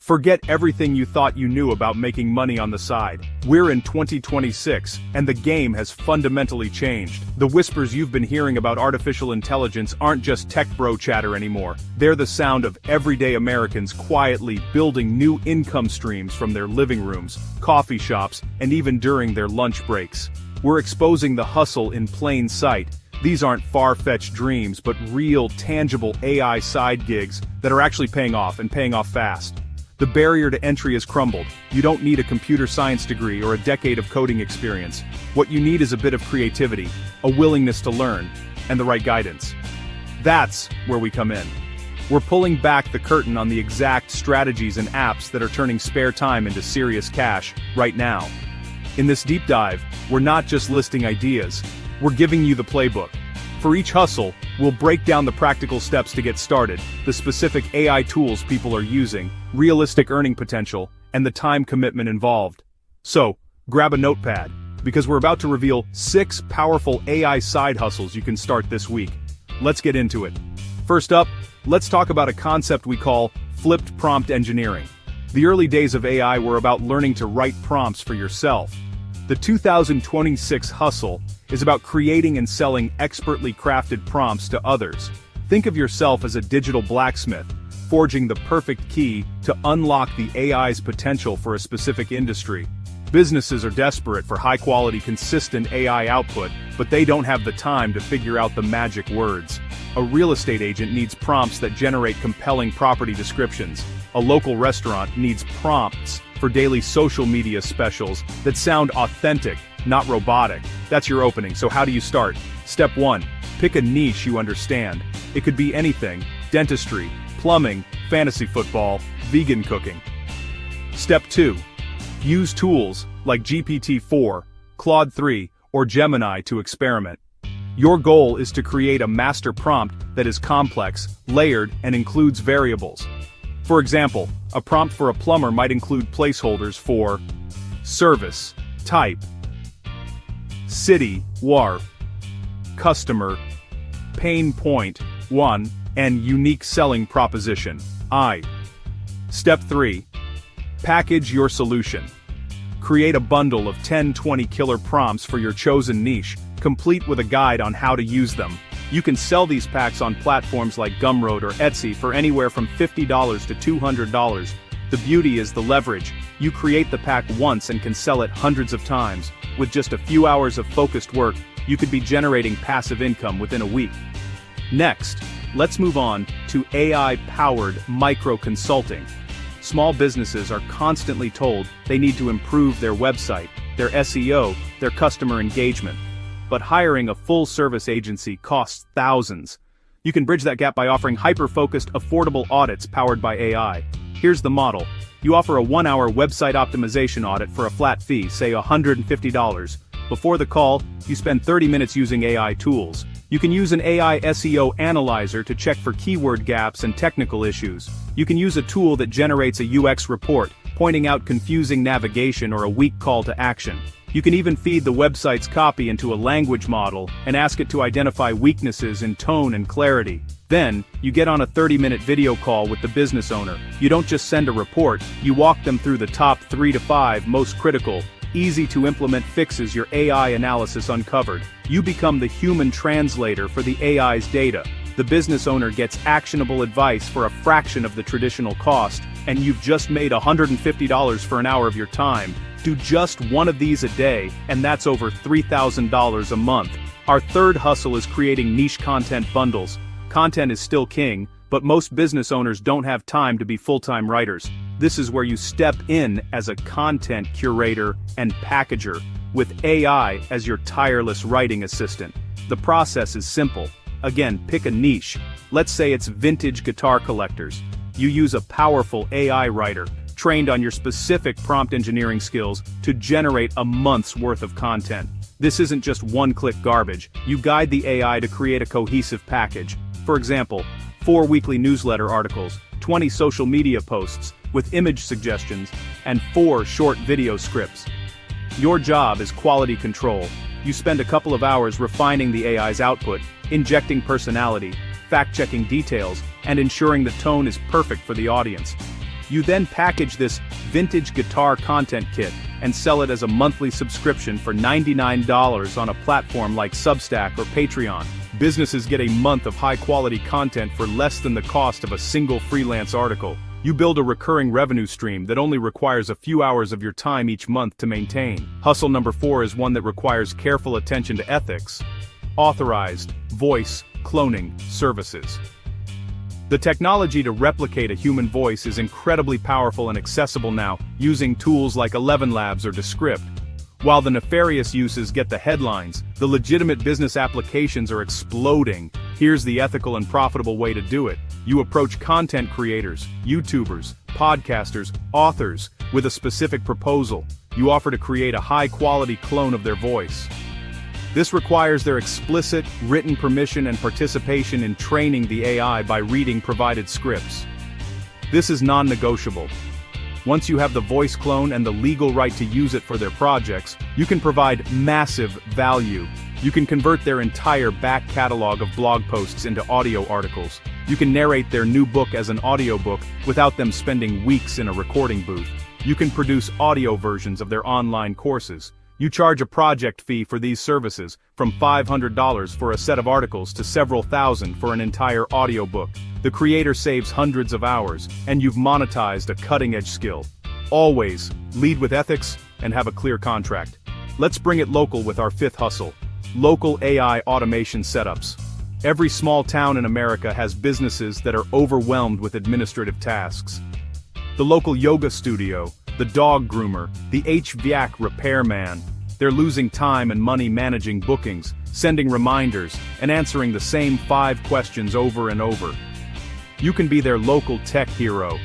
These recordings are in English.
Forget everything you thought you knew about making money on the side. We're in 2026, and the game has fundamentally changed. The whispers you've been hearing about artificial intelligence aren't just tech bro chatter anymore. They're the sound of everyday Americans quietly building new income streams from their living rooms, coffee shops, and even during their lunch breaks. We're exposing the hustle in plain sight. These aren't far-fetched dreams, but real, tangible AI side gigs that are actually paying off and paying off fast. The barrier to entry has crumbled. You don't need a computer science degree or a decade of coding experience. What you need is a bit of creativity, a willingness to learn, and the right guidance. That's where we come in. We're pulling back the curtain on the exact strategies and apps that are turning spare time into serious cash right now. In this deep dive, we're not just listing ideas, we're giving you the playbook. For each hustle, we'll break down the practical steps to get started, the specific AI tools people are using, realistic earning potential, and the time commitment involved. So, grab a notepad, because we're about to reveal 6 powerful AI side hustles you can start this week. Let's get into it. First up, let's talk about a concept we call flipped prompt engineering. The early days of AI were about learning to write prompts for yourself. The 2026 hustle is about creating and selling expertly crafted prompts to others. Think of yourself as a digital blacksmith, forging the perfect key to unlock the AI's potential for a specific industry. Businesses are desperate for high-quality, consistent AI output, but they don't have the time to figure out the magic words. A real estate agent needs prompts that generate compelling property descriptions. A local restaurant needs prompts for daily social media specials that sound authentic, not robotic. That's your opening, so how do you start? Step 1. Pick a niche you understand. It could be anything: dentistry, plumbing, fantasy football, vegan cooking. Step 2. Use tools like GPT-4, Claude 3, or Gemini to experiment. Your goal is to create a master prompt that is complex, layered, and includes variables. For example, a prompt for a plumber might include placeholders for service, type, city, WAR, customer, pain point, 1, and unique selling proposition, I. Step 3. Package your solution. Create a bundle of 10-20 killer prompts for your chosen niche, complete with a guide on how to use them. You can sell these packs on platforms like Gumroad or Etsy for anywhere from $50 to $200. The beauty is the leverage. You create the pack once and can sell it hundreds of times. With just a few hours of focused work, you could be generating passive income within a week. Next, let's move on to AI-powered micro-consulting. Small businesses are constantly told they need to improve their website, their SEO, their customer engagement. But hiring a full-service agency costs thousands. You can bridge that gap by offering hyper-focused, affordable audits powered by AI. Here's the model. You offer a 1-hour website optimization audit for a flat fee, say $150. Before the call, you spend 30 minutes using AI tools. You can use an AI SEO analyzer to check for keyword gaps and technical issues. You can use a tool that generates a UX report, pointing out confusing navigation or a weak call to action. You can even feed the website's copy into a language model and ask it to identify weaknesses in tone and clarity. Then, you get on a 30-minute video call with the business owner. You don't just send a report, you walk them through the top 3 to 5 most critical, easy-to-implement fixes your AI analysis uncovered. You become the human translator for the AI's data. The business owner gets actionable advice for a fraction of the traditional cost, and you've just made $150 for an hour of your time. Do just one of these a day, and that's over $3,000 a month. Our third hustle is creating niche content bundles. Content is still king, but most business owners don't have time to be full-time writers. This is where you step in as a content curator and packager, with AI as your tireless writing assistant. The process is simple. Again, pick a niche. Let's say it's vintage guitar collectors. You use a powerful AI writer, trained on your specific prompt engineering skills, to generate a month's worth of content. This isn't just one-click garbage. You guide the AI to create a cohesive package. For example, 4 weekly newsletter articles, 20 social media posts with image suggestions, and 4 short video scripts. Your job is quality control. You spend a couple of hours refining the AI's output, injecting personality, fact-checking details, and ensuring the tone is perfect for the audience. You then package this vintage guitar content kit and sell it as a monthly subscription for $99 on a platform like Substack or Patreon. Businesses get a month of high-quality content for less than the cost of a single freelance article. You build a recurring revenue stream that only requires a few hours of your time each month to maintain. Hustle number 4 is one that requires careful attention to ethics. Authorized voice cloning services. The technology to replicate a human voice is incredibly powerful and accessible now, using tools like 11 Labs or Descript. While the nefarious uses get the headlines, the legitimate business applications are exploding. Here's the ethical and profitable way to do it. You approach content creators, YouTubers, podcasters, authors, with a specific proposal. You offer to create a high-quality clone of their voice. This requires their explicit, written permission and participation in training the AI by reading provided scripts. This is non-negotiable. Once you have the voice clone and the legal right to use it for their projects, you can provide massive value. You can convert their entire back catalog of blog posts into audio articles. You can narrate their new book as an audiobook without them spending weeks in a recording booth. You can produce audio versions of their online courses. You charge a project fee for these services, from $500 for a set of articles to several thousand for an entire audiobook. The creator saves hundreds of hours, and you've monetized a cutting-edge skill. Always, lead with ethics and have a clear contract. Let's bring it local with our 5th hustle. Local AI automation setups. Every small town in America has businesses that are overwhelmed with administrative tasks. The local yoga studio, the dog groomer, the HVAC repairman. They're losing time and money managing bookings, sending reminders, and answering the same 5 questions over and over. You can be their local tech hero.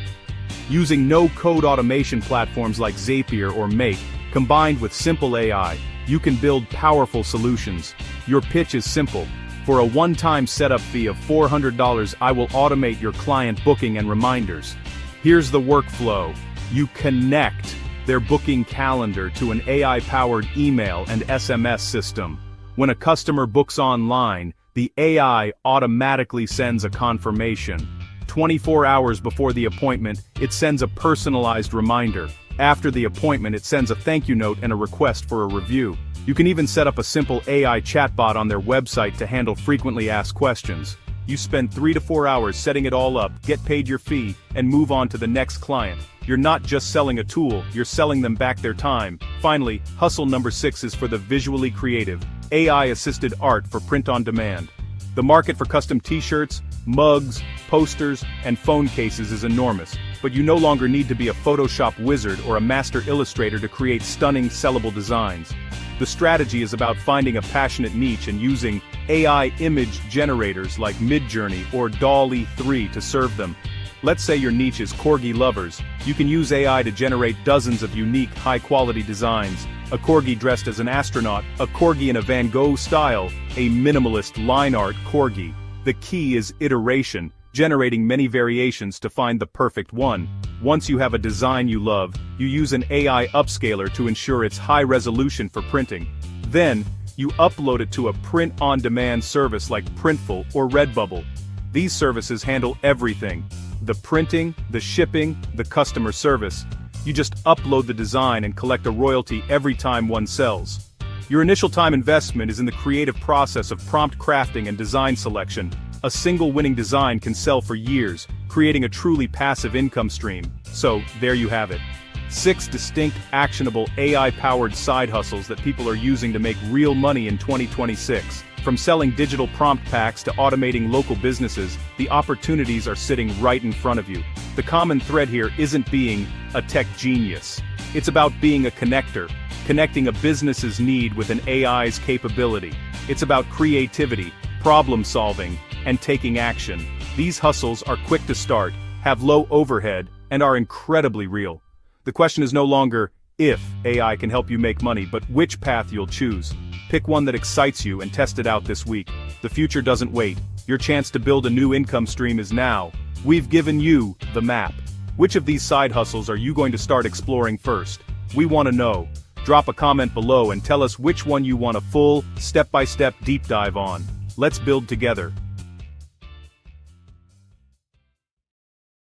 Using no-code automation platforms like Zapier or Make, combined with simple AI, you can build powerful solutions. Your pitch is simple. For a one-time setup fee of $400, I will automate your client booking and reminders. Here's the workflow. You connect their booking calendar to an AI-powered email and SMS system. When a customer books online, the AI automatically sends a confirmation. 24 hours before the appointment, it sends a personalized reminder. After the appointment, it sends a thank you note and a request for a review. You can even set up a simple AI chatbot on their website to handle frequently asked questions. You spend 3 to 4 hours setting it all up, get paid your fee, and move on to the next client. You're not just selling a tool, you're selling them back their time. Finally, hustle number 6 is for the visually creative, AI-assisted art for print on demand. The market for custom t-shirts, mugs, posters, and phone cases is enormous, but you no longer need to be a Photoshop wizard or a master illustrator to create stunning, sellable designs. The strategy is about finding a passionate niche and using AI image generators like Midjourney or DALL-E 3 to serve them. Let's say your niche is corgi lovers. You can use AI to generate dozens of unique, high-quality designs. A corgi dressed as an astronaut, a corgi in a Van Gogh style, a minimalist line art corgi. The key is iteration, generating many variations to find the perfect one. Once you have a design you love, you use an AI upscaler to ensure it's high resolution for printing. Then, you upload it to a print-on-demand service like Printful or Redbubble. These services handle everything: the printing, the shipping, the customer service. You just upload the design and collect a royalty every time one sells. Your initial time investment is in the creative process of prompt crafting and design selection. A single winning design can sell for years, creating a truly passive income stream. So, there you have it. 6 distinct, actionable, AI-powered side hustles that people are using to make real money in 2026. From selling digital prompt packs to automating local businesses, the opportunities are sitting right in front of you. The common thread here isn't being a tech genius. It's about being a connector, connecting a business's need with an AI's capability. It's about creativity, problem solving, and taking action. These hustles are quick to start, have low overhead, and are incredibly real. The question is no longer if AI can help you make money, but which path you'll choose. Pick one that excites you and test it out this week. The future doesn't wait. Your chance to build a new income stream is now. We've given you the map. Which of these side hustles are you going to start exploring first? We want to know. Drop a comment below and tell us which one you want a full, step-by-step deep dive on. Let's build together.